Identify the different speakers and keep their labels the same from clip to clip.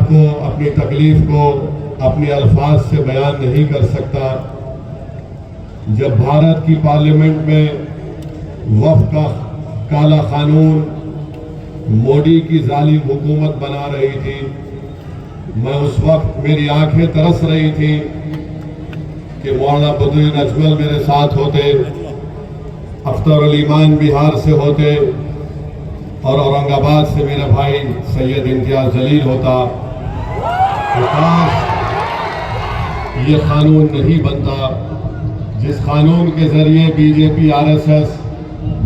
Speaker 1: آپ کو اپنی تکلیف کو اپنی الفاظ سے بیان نہیں کر سکتا۔ جب بھارت کی پارلیمنٹ میں وفد کا کالا قانون مودی کی ظالم حکومت بنا رہی تھی، میں اس وقت میری آنکھیں ترس رہی تھی کہ مولانا بدرالدین اجمل میرے ساتھ ہوتے، اختر الایمان بہار سے ہوتے، اور اورنگ آباد سے میرا بھائی سید امتیاز جلیل ہوتا۔ کاش یہ قانون نہیں بنتا جس قانون کے ذریعے B J P R S S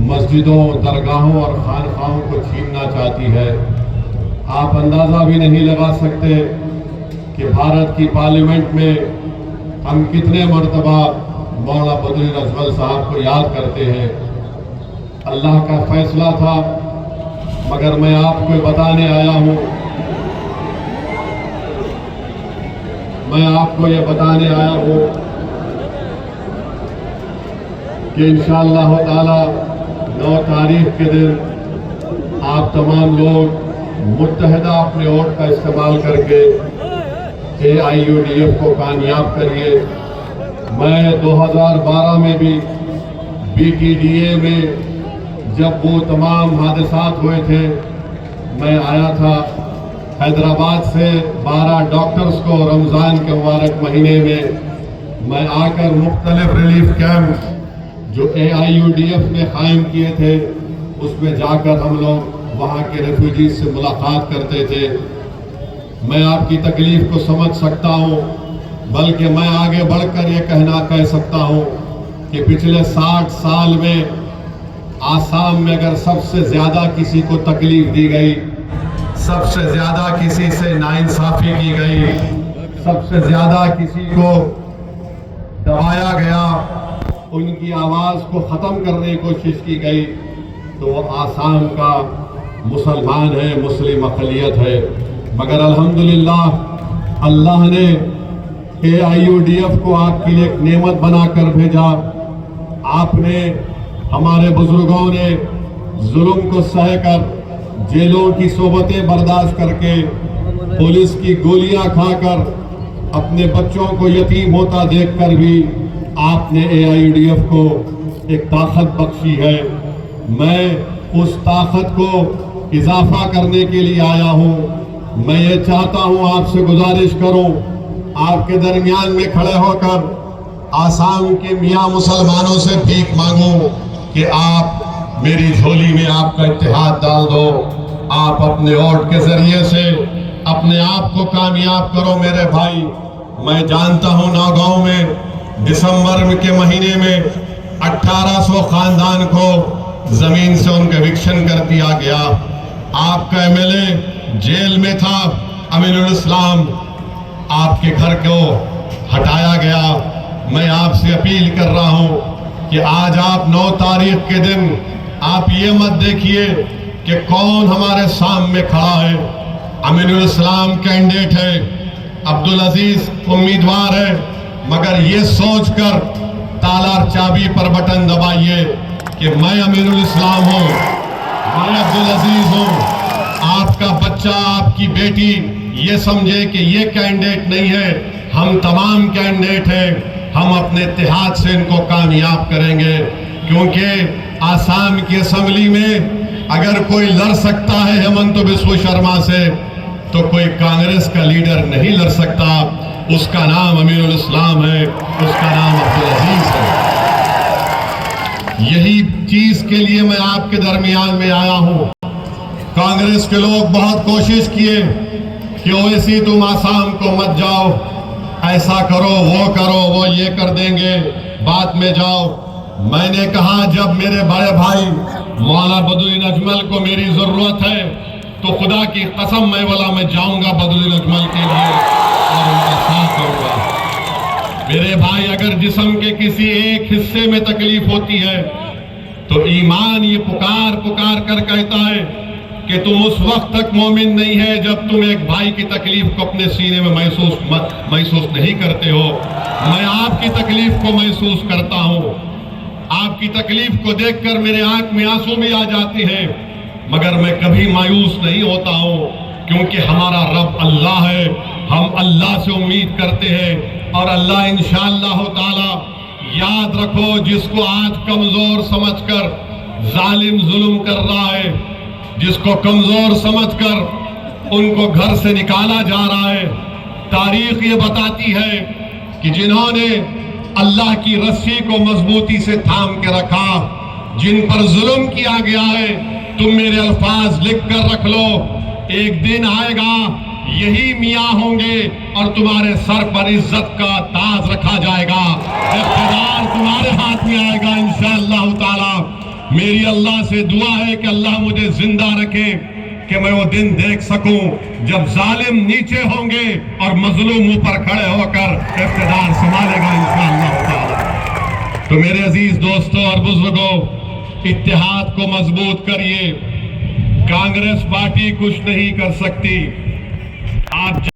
Speaker 1: مسجدوں، درگاہوں اور خانقاہوں کو چھیننا چاہتی ہے۔ آپ اندازہ بھی نہیں لگا سکتے کہ بھارت کی پارلیمنٹ میں ہم کتنے مرتبہ مولانا بدرالدین اجمل صاحب کو یاد کرتے ہیں۔ اللہ کا فیصلہ تھا، مگر میں آپ کو بتانے آیا ہوں، کہ انشاءاللہ تعالی 9 تاریخ کے دن آپ تمام لوگ متحدہ اپنے ووٹ کا استعمال کر کے AIUDF کو کامیاب کریے۔ میں 2012 میں بھی BTDA میں جب وہ تمام حادثات ہوئے تھے، میں آیا تھا حیدرآباد سے 12 ڈاکٹرز کو رمضان کے مبارک مہینے میں آ کر مختلف ریلیف کیمپ جو AIUDF نے قائم کیے تھے اس میں جا کر ہم لوگ وہاں کے ریفیوجیز سے ملاقات کرتے تھے۔ میں آپ کی تکلیف کو سمجھ سکتا ہوں، بلکہ میں آگے بڑھ کر یہ کہہ سکتا ہوں کہ پچھلے 60 سال میں آسام میں اگر سب سے زیادہ کسی کو تکلیف دی گئی، سب سے زیادہ کسی سے ناانصافی کی گئی، سب سے زیادہ کسی کو دبایا گیا، ان کی آواز کو ختم کرنے کی کوشش کی گئی، تو وہ آسام کا مسلمان ہے، مسلم اقلیت ہے۔ مگر الحمدللہ اللہ نے AIUDF کو آپ کے لیے ایک نعمت بنا کر بھیجا۔ آپ نے، ہمارے بزرگوں نے ظلم کو سہ کر، جیلوں کی صحبتیں برداشت کر کے، پولیس کی گولیاں کھا کر، اپنے بچوں کو یتیم ہوتا دیکھ کر بھی آپ نے AIUDF کو ایک طاقت بخشی ہے۔ میں اس طاقت کو اضافہ کرنے کے لیے آیا ہوں۔ میں یہ چاہتا ہوں، آپ سے گزارش کروں، آپ کے درمیان میں کھڑے ہو کر آسام کے میاں مسلمانوں سے بھیک مانگوں کہ آپ میری جھولی میں آپ کا اتحاد ڈال دو۔ آپ اپنے ووٹ کے ذریعے سے اپنے آپ کو کامیاب کرو میرے بھائی۔ میں جانتا ہوں ناگاؤں میں دسمبر کے مہینے میں 1800 خاندان کو زمین سے ان کا ایوکشن کر دیا گیا۔ آپ کا MLA جیل میں تھا، امین الاسلام، آپ کے گھر کو ہٹایا گیا۔ میں آپ سے اپیل کر رہا ہوں کہ آج آپ 9 تاریخ کے دن آپ یہ مت دیکھیے کہ کون ہمارے سامنے کھڑا ہے۔ امین الاسلام کینڈیڈیٹ ہے، عبدالعزیز امیدوار ہے، مگر یہ سوچ کر تالار چابی پر بٹن دبائیے کہ میں امین الاسلام ہوں، میں عبدالعزیز ہوں۔ آپ کا بچہ، آپ کی بیٹی یہ سمجھے کہ یہ کینڈیڈیٹ نہیں ہے، ہم تمام کینڈیڈیٹ ہیں۔ ہم اپنے اتحاد سے ان کو کامیاب کریں گے، کیونکہ آسام کی اسمبلی میں اگر کوئی لڑ سکتا ہے ہیمنت بسوا شرما سے، تو کوئی کانگریس کا لیڈر نہیں لڑ سکتا۔ اس کا نام امین الاسلام ہے، اس کا نام عبدالعزیز ہے۔ یہی چیز کے لیے میں آپ کے درمیان میں آیا ہوں۔ کانگریس کے لوگ بہت کوشش کیے کہ اویسی تم آسام کو مت جاؤ، ایسا کرو، وہ یہ کر دیں گے، بعد میں جاؤ۔ میں نے کہا جب میرے بڑے بھائی مولانا بدرالدین اجمل کو میری ضرورت ہے تو خدا کی قسم میں جاؤں گا بدرالدین اجمل کے لیے اور ان کا ساتھ کروں گا۔ میرے بھائی، اگر جسم کے کسی ایک حصے میں تکلیف ہوتی ہے تو ایمان یہ پکار کر کہتا ہے کہ تم اس وقت تک مومن نہیں ہے جب تم ایک بھائی کی تکلیف کو اپنے سینے میں محسوس نہیں کرتے ہو۔ میں آپ کی تکلیف کو محسوس کرتا ہوں، آپ کی تکلیف کو دیکھ کر میرے آنکھ میں آنسو بھی آ جاتے ہیں، مگر میں کبھی مایوس نہیں ہوتا ہوں، کیونکہ ہمارا رب اللہ ہے، ہم اللہ سے امید کرتے ہیں، اور اللہ انشاءاللہ تعالی یاد رکھو جس کو آج کمزور سمجھ کر ظالم ظلم کر رہا ہے، جس کو کمزور سمجھ کر ان کو گھر سے نکالا جا رہا ہے، تاریخ یہ بتاتی ہے کہ جنہوں نے اللہ کی رسی کو مضبوطی سے تھام کے رکھا، جن پر ظلم کیا گیا ہے، تم میرے الفاظ لکھ کر رکھ لو، ایک دن آئے گا یہی میاں ہوں گے اور تمہارے سر پر عزت کا تاج رکھا جائے گا، اقتدار تمہارے ہاتھ میں آئے گا انشاءاللہ تعالی۔ میری اللہ سے دعا ہے کہ اللہ مجھے زندہ رکھے کہ میں وہ دن دیکھ سکوں جب ظالم نیچے ہوں گے اور مظلوم اوپر کھڑے ہو کر اقتدار سنبھالے گا انشاءاللہ تعالی۔ تو میرے عزیز دوستوں اور بزرگوں، اتحاد کو مضبوط کریے، کانگریس پارٹی کچھ نہیں کر سکتی، آپ